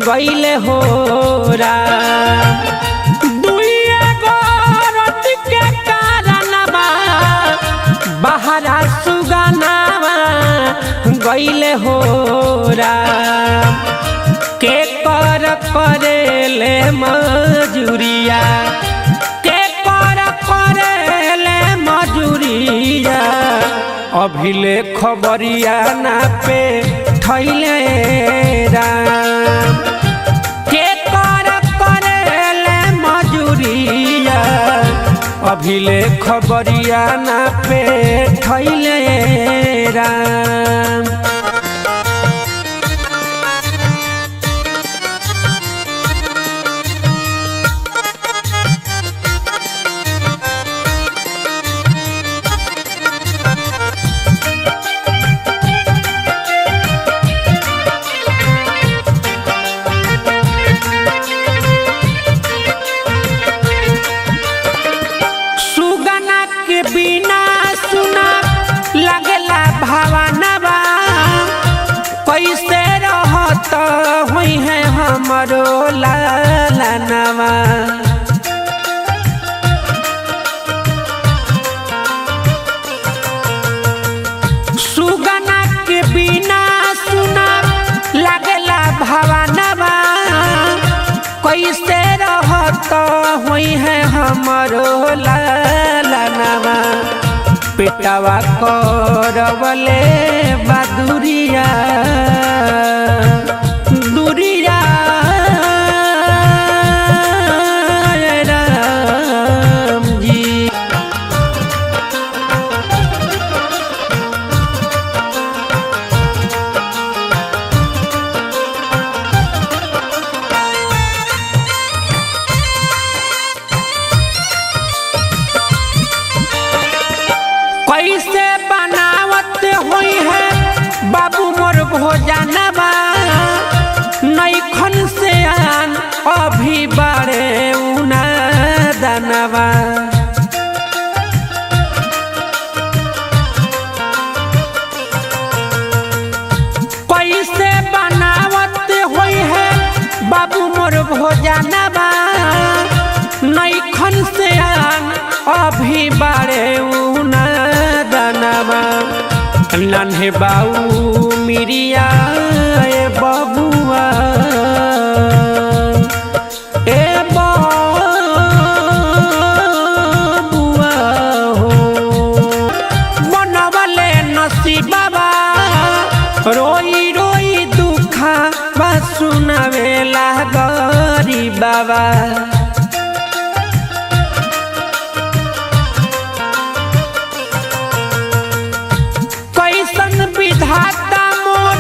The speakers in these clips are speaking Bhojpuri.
गईले हो राम। दुइया गोरत के कारणवा बहरा सुगनावा गईले हो राम। के कर करेले मजूरिया के कर करेले मजूरिया अभिले खबरिया ना पे थैले राम। के कर करेले मजूरिया अभिले खबरिया ना पे थैले राम। कैसे रहत हुई है हमरो लालनवा। सुगना के बिना सुना लगला भवनवा कैसे रहत हुई है हमरो लालनवा। पेटवा करवले बदुरिया दुरिया राम जी। कैसे बनावत हुई है बाबू मोर भोजनवा नैखन से आन अभी बड़े उना दनवा। कैसे बनावत हुई है बाबू मोर भोजनवा नैखन से आन अभी बड़े उना दनवा। नन्हे बाऊ मिरिया ए बबुआ ए बबुआ हो बनवले नसीबा रोई रोई दुखा बा सुनावेला गरीबवा। विधाता मोर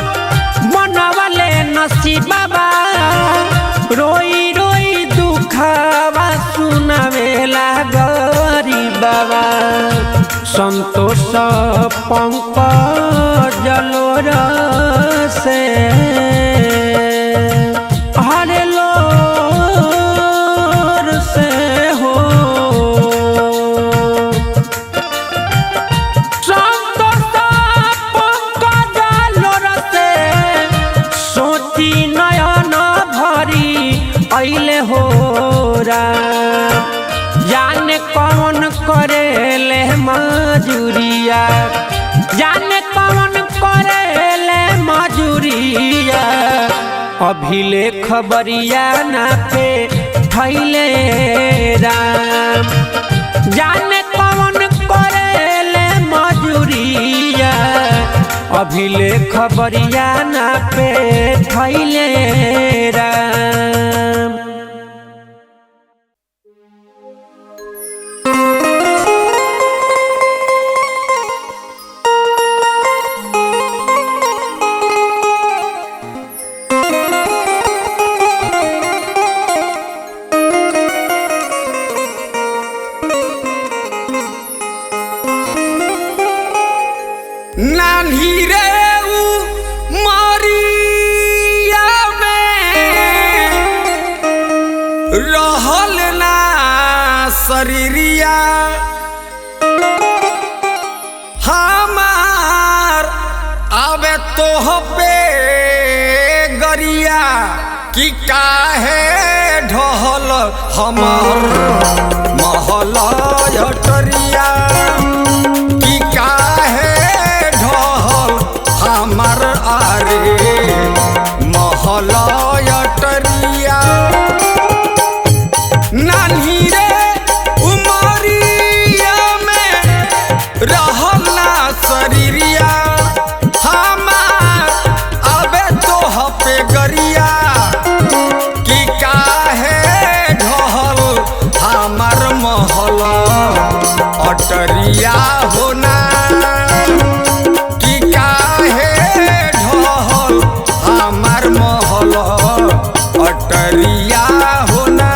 बनवले नसीबा रोई रोई दुखवा सुनावेला गरीबवा। संतोष पंकज लोर से हरे लोर से हो अइले हो राम। जाने कौन करेले मजूरिया जाने कौन करेले मजूरिया अभिले खबरिया ना पे थैले राम। जाने कौन करेले मजूरिया अभिले खबरिया ना पे थैले राम। नानी रे मारिया में रहल ना शरीरिया हमार आवे तो पे गरिया कि काहे ढहल हमर महल अटरिया कि काहे ढहल हमर आरे महल अटरिया नानी रे उमरिया में रहल ना शरीरिया हमार अबे तो हपे गरिया कि काहे ढहल हमार महल अटरिया होना कि काहे ढहल हमार महल अटरिया होना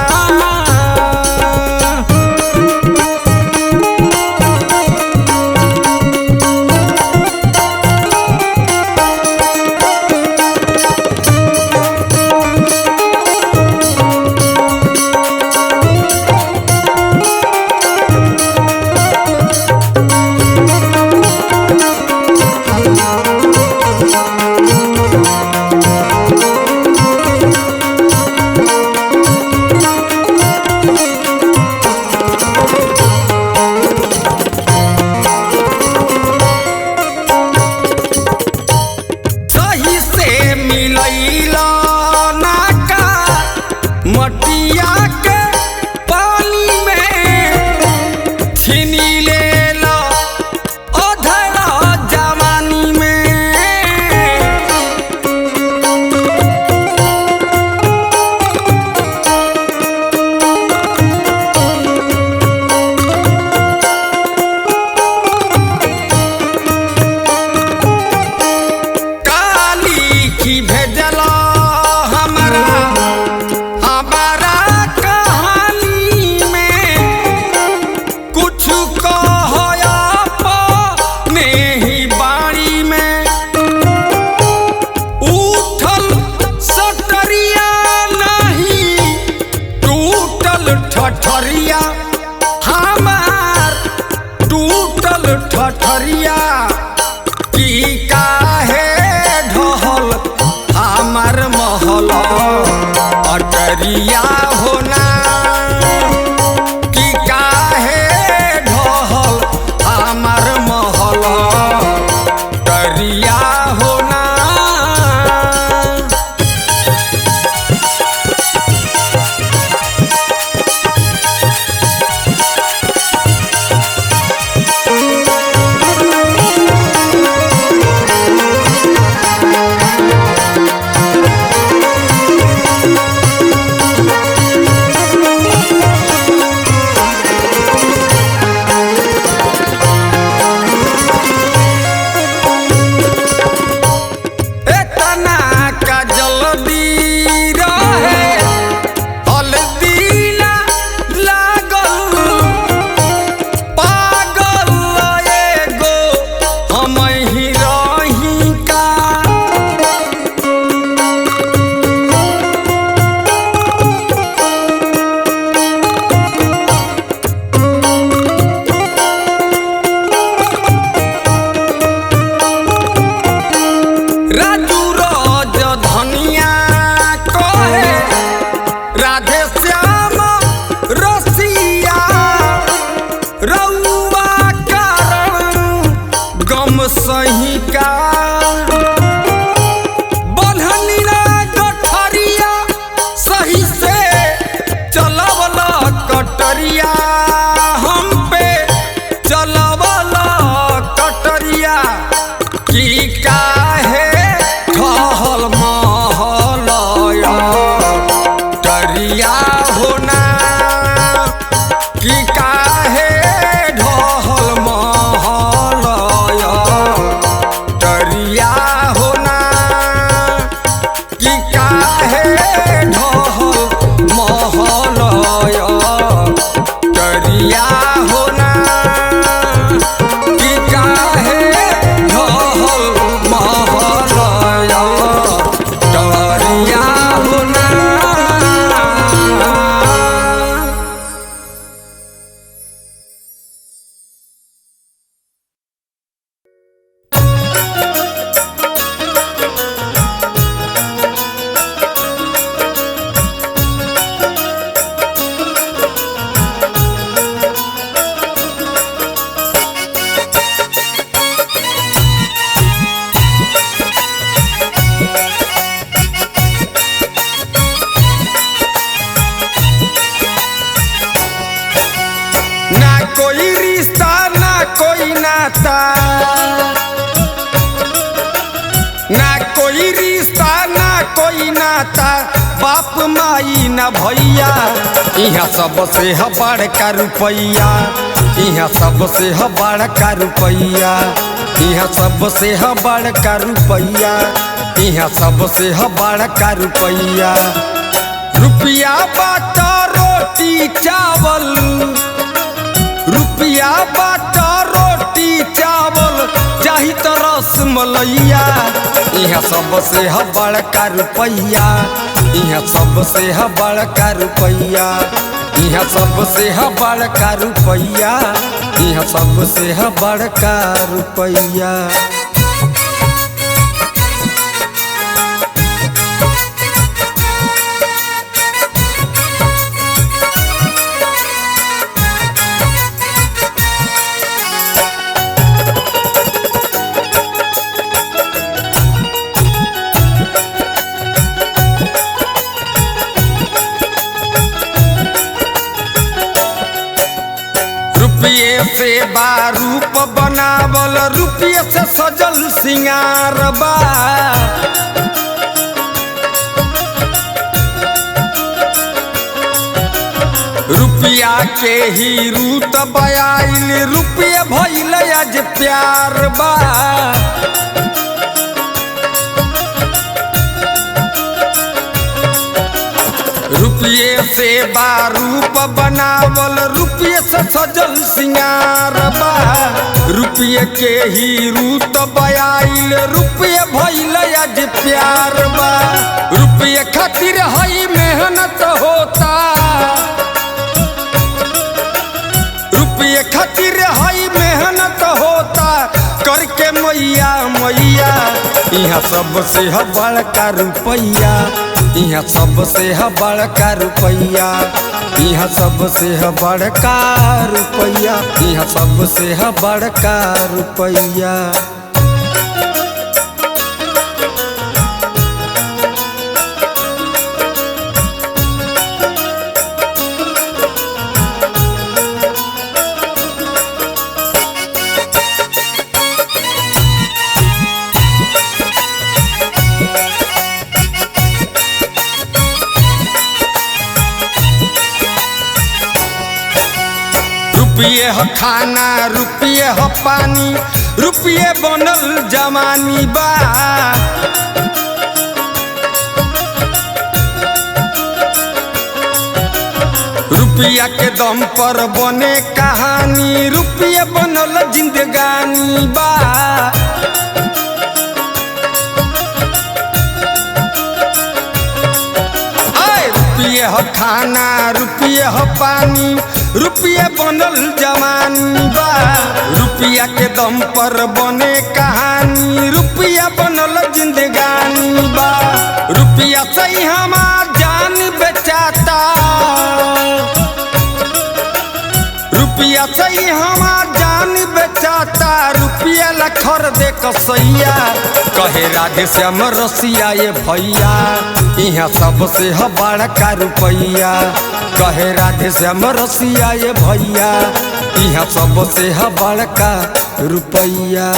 सही से मिलैला ना का मटिया के पानी में छीनी लेला अधरा जवानी में काली की भेजला हमारा हमारा कहानी में कुछ कहया अपने ही बाड़ी में उठल सटरिया नहीं टूटल ठठरिया हमार टूटल ठठरिया कि काहे ढहल हमार महल अटरिया होना कि काहे ढहल हमार महल अटरिया होना नाता, ना कोई रिश्ता ना कोई नाता, बाप माई ना भैया, यहाँ सबसे है बड़का रुपैया, यहाँ सबसे है बड़का रुपैया, यहाँ सबसे है बड़का रुपैया, यहाँ सबसे है बड़का रुपैया। रुपया बाटा रोटी चावल, रुपया बाटा रोटी चावल, चाही तो रस मलैया, यहाँ सबसे है बड़का रुपैया, यहाँ सबसे है बड़का रुपैया, यहाँ सबसे है बड़का रुपैया, यहाँ सबसे है बड़का रुपैया। रुपये से बारूप बनावल, रुपये से सजल सिंगार बा, रुपया के ही रूत बयाइल, रुपये भइल आज प्यार बा। रुपये से बारूप बनावल, रुपये से सजल सिंगार बा, रुपये के ही रूत बयाइल, रुपये भइल आज प्यार बा। रुपये खातिर हई मेहनत होता, रुपये खातिर हई मेहनत होता, करके मैया मैया, यहाँ सबसे है बड़का रुपैया, यहाँ सबसे है बड़का रुपैया, यहाँ सबसे है बड़का रुपैया, यहाँ सबसे है बड़का रुपैया। रुपये हो खाना, रुपये हो पानी, रुपये बनल जवानी बा। रुपया के दम पर बने कहानी, रुपये बनल जिंदगानी बा। रुपये हो खाना, रुपये हो पानी, रुपये बनल जवानी बा। रुपया के दम पर बने कहानी, रुपया बनल जिंदगानी बा। रुपया से हमार जान बेचाता, रुपया से हमार जान बेचाता, रुपया ला खरीदे कसैया, कहे राधे श्याम रसिया ये भैया, यहाँ सबसे है बड़का रुपैया, कहे राधे श्याम रसिया ये भैया, यहाँ सबसे है बड़का रुपैया।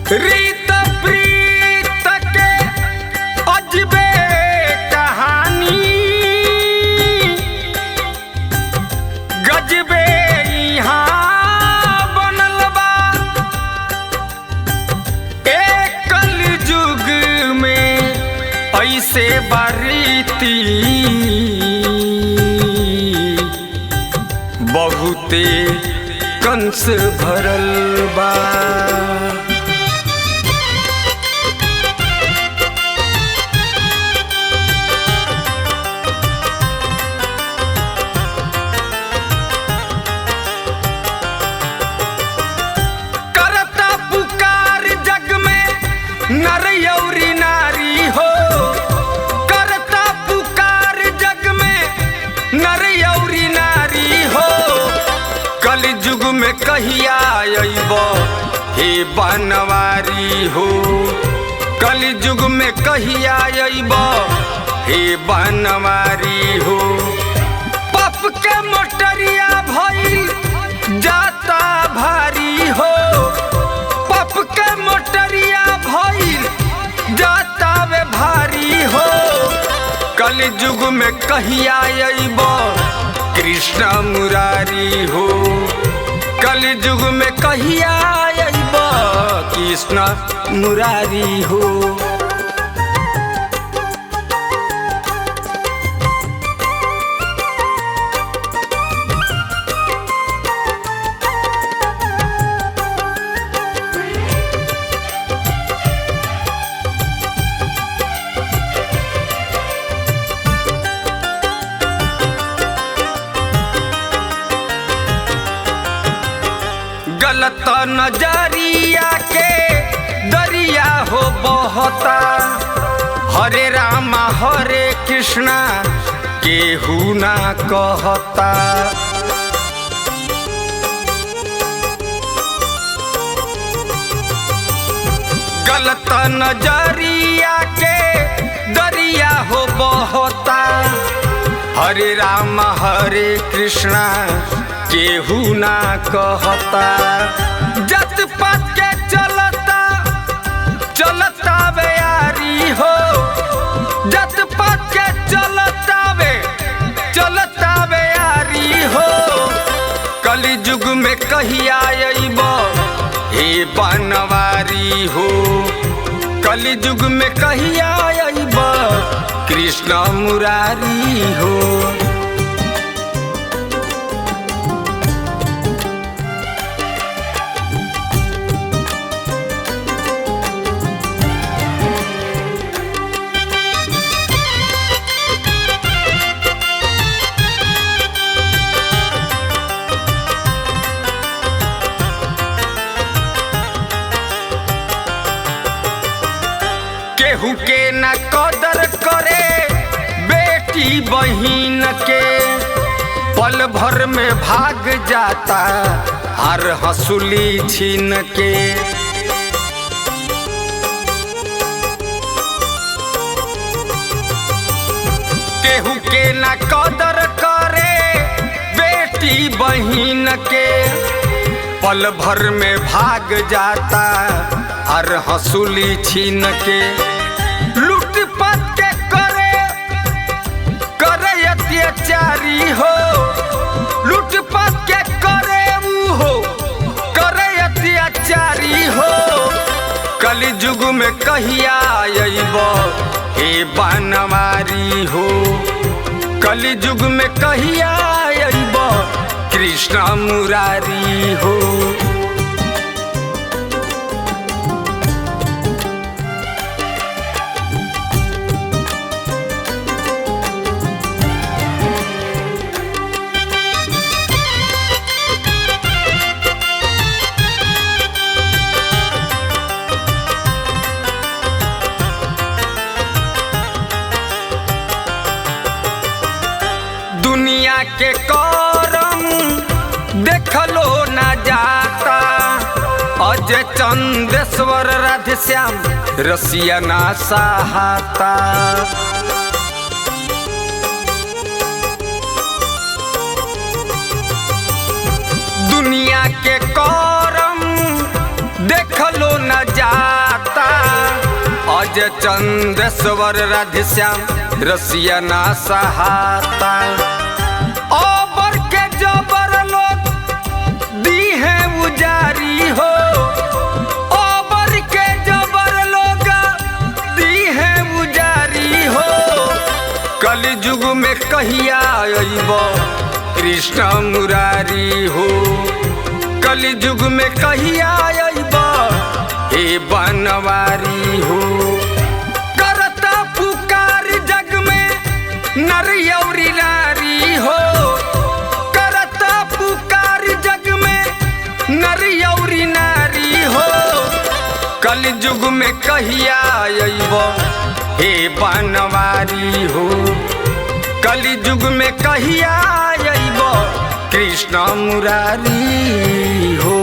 रीत प्रीत के अजबे कहानी, गजबे यहाँ बनल बा। एक कलयुग में ऐसे बारीती, बहुते कंस भरल बा। नर यौरी नारी हो, करता पुकार जग में नर यौरी नारी हो। कलयुग कहिया अइब हे बनवारी हो कलयुग में कहिया अइब हे बनवारी हो पाप के मोटरिया भइल जाता भारी हो पाप के मोटरिया भइल जाता वे भारी हो कलयुग में कहिया अइब कृष्ण मुरारी हो कलयुग में कहिया अइब कृष्ण मुरारी हो। गलत नजरिया के दरिया हो बहता हरे रामा हरे कृष्णा केहू ना कहता गलत नजरिया के दरिया हो बहता हरे रामा हरे कृष्णा केहू ना कहता जत पात के चलता चलता वे यारी हो जत पात के चलता वे यारी हो कलयुग में कहिया अइब हे बनवारी हो कलयुग में कहिया अइब कृष्ण मुरारी हो। केहू के न कदर करे बेटी बहिन के पल भर में भाग जाता हर हंसुली छीन के केहू के न कदर करे बेटी बहिन के पल भर में भाग जाता हर हंसुली छीन के लूट पाट के करे अत्याचारी हो लूट पाट के करे अत्याचारी हो कलयुग में कहिया अइब हे बनवारी हो कलयुग में कहिया अइब कृष्ण मुरारी हो। दुनिया के करम देखलो न जाता अजय चंदेश्वर राधेश्याम रसिया ना सहाता दुनिया के करम देखलो न जाता अजय चंदेश्वर राधेश्याम रसिया ना सहाता ओबर के जबर लोग दी है उजारी हो ओबर के जबर लोग दी है उजारी हो कलयुग में कहिया अइब कृष्ण मुरारी हो कलयुग में कहिया अइब हे बनवारी हो करता पुकार जग में नर अउरी नारी हो करता पुकार जग में नर अउरी नारी हो कलयुग में कहिया अइब हे बनवारी हो कलयुग में कहिया अइब कृष्ण मुरारी हो।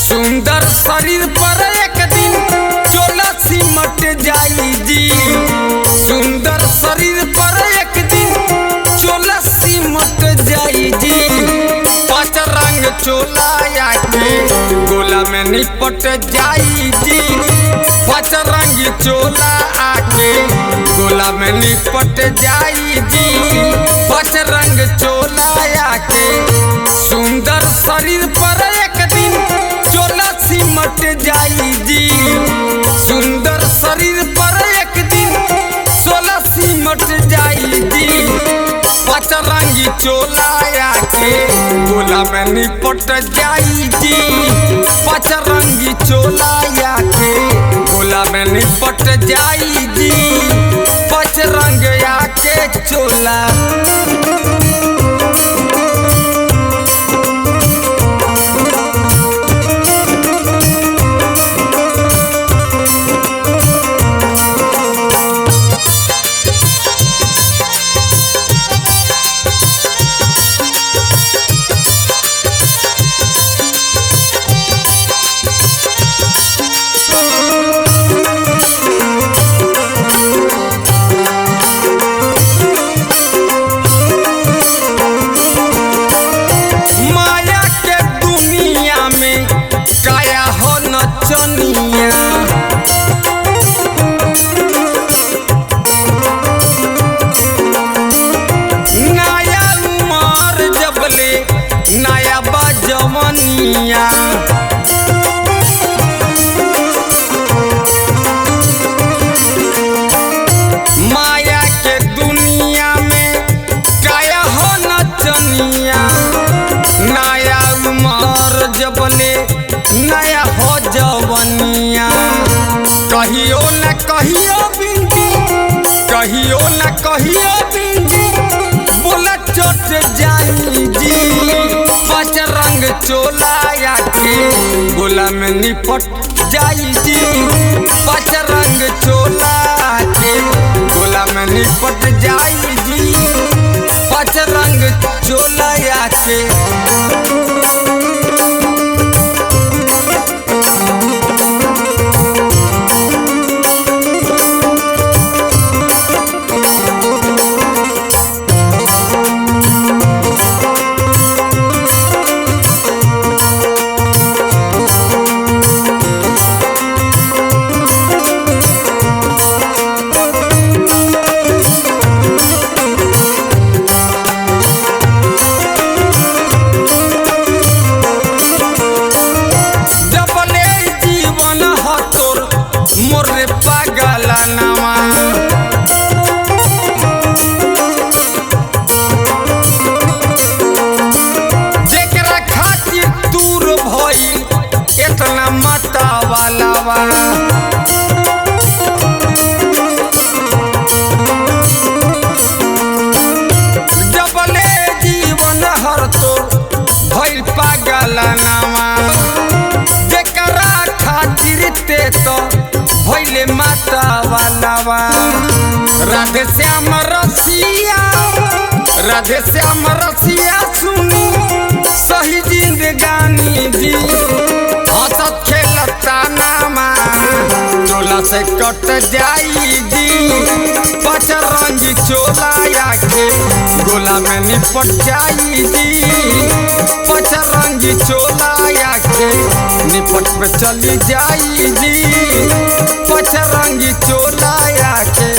सुंदर शरीर पर एक दिन चोला सिमट जाई जी। सुंदर शरीर पर एक दिन चोला सिमट जाई जी। पांच रंग चोला आके गोला में निपट जाई जी। पांच रंग चोला आके गोला में निपट जाई जी। पांच रंग चोला आके सुंदर शरीर पर एक दिन चोला सिमट जाई जी। सुंदर शरीर पर एक दिन चोला सिमट जाई जी। पांच रंगी चोला आके गोला में निपट जाई जी। पांच रंगी चोला आके गोला में निपट जाई जी। पांच रंग आके चोला माया के दुनिया में काया हो नचनिया। नया उमर जबले नया हो जवनिया। कहियो न कहियो बिंदी कहियो न कहियो बिंदी बोला चोट जाई जी। पांच रंग चोला आके गोला में निपट जाई जी। पांच रंग चोला आके गोला में निपट जाई जी। पांच रंग चोला आके जबले जीवन हर तोर भइल पागल नामा। जेकरा खातिर ते तो भइले माता वालावा। राधे श्याम रसिया राधे श्याम रसिया सुनी सही जिंदगानी जी। हंसत खेलता नामा चोला से कट जाई जी। पांच रंगी चोला आके गोला में निपट जाई जी। पांच रंगी चोला आके निपट पे चली जाई जी। पांच रंगी चोला आके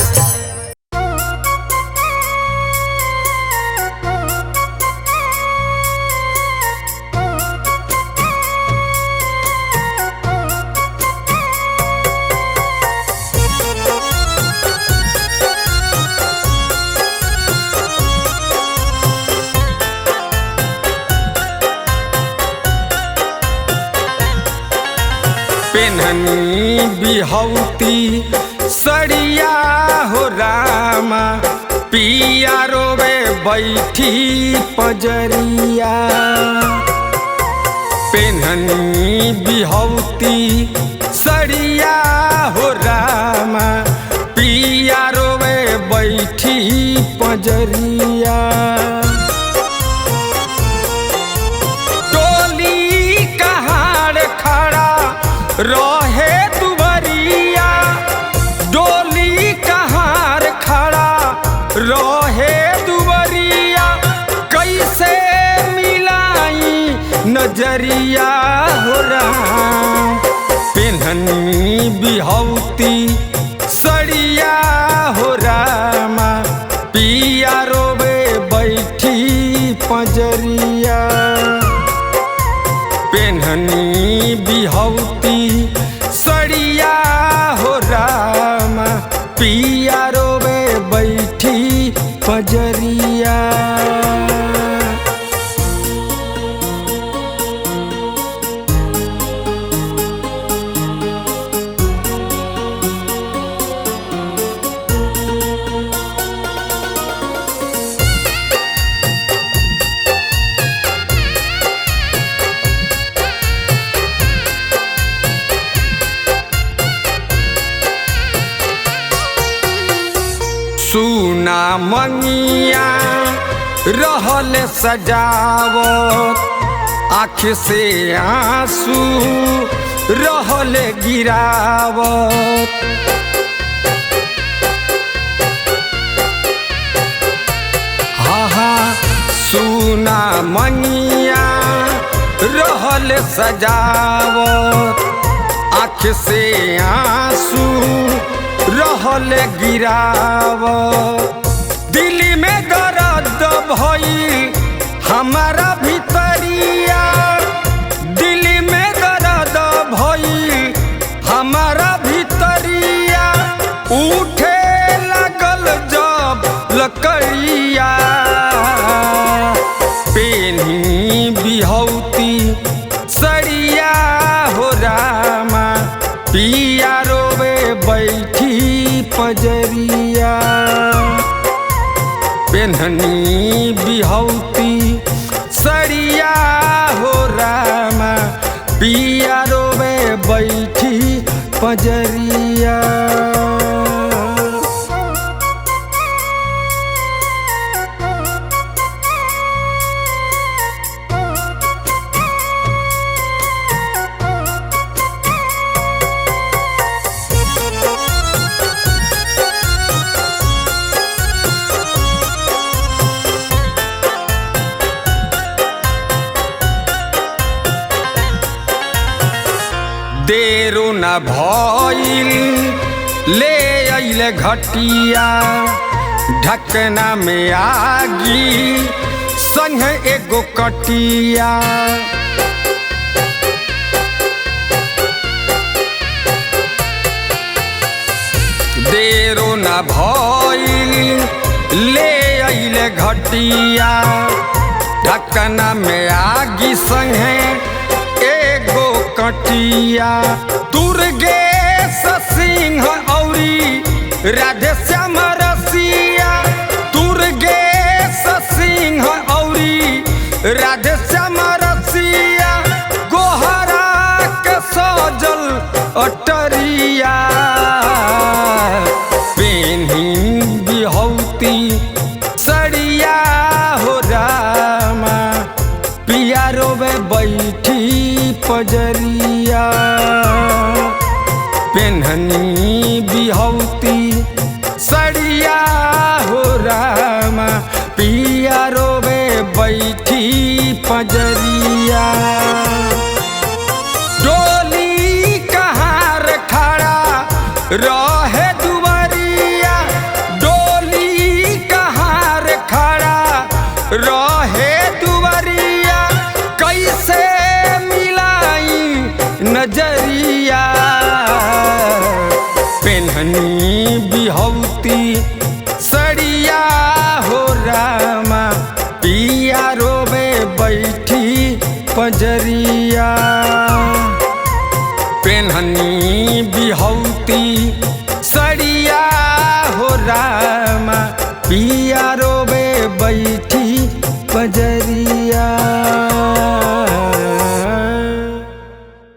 पेन्हनी बिहौती सड़िया हो रामा पिया रोवे बैठी पजरिया पेन्हनी बिहौती सड़िया हो रामा पिया रोवे बैठी पजरिया टोली कहाड़ खड़ा रहे दुवरिया डोली कहार खड़ा रहे दुवरिया कैसे मिलाई नजरिया हो राम पेन्हनी बिहौती सड़िया हो रामा पिया रोवे बैठी पजरिया पेन्हनी बिहौती सड़िया हो रामा पिया रोवे बैठी पजरिया सुना मंगिया रहल सजावत आँख से आंसू रहल गिरावत सुना मंगिया रहल सजावत आँख से आंसू रहल गिरावत दिल में दर्द भइल हमारा भितरिया दिल में दर्द भइल हमारा भितरिया उठे लगल जब लकड़िया पेन्ही बिहौती सड़िया हो रामा पिया रोवे बैठी पजरिया पेन्हनी बिहौती सड़िया हो रामा पिया रोवे बैठी पजरिया देरो न भइल ले अइले घटिया ढकना में आगी संग एगो कटिया देरो न भइल ले अइले घटिया ढकना में आगी संग एगो कटिया दुर्गेश सिंह औरी राधे श्याम रसिया दुर्गेश सिंह औरी राधे श्याम रसिया गोहरा के सजल अटरिया पेन्ही बिहौती सड़िया हो रामा पिया रोवे बैठी पजरिया पेन्हनी बिहौती सड़िया हो रामा पिया रोवे बैठी पजरिया डोली कहार खड़ा रहे दुवरिया डोली कहार खड़ा रहे दुवरिया कैसे मिलाई नजरिया पेन्हनी बिहौती सड़िया हो रामा पिया रोवे बैठी पजरिया पेन्हनी बिहौती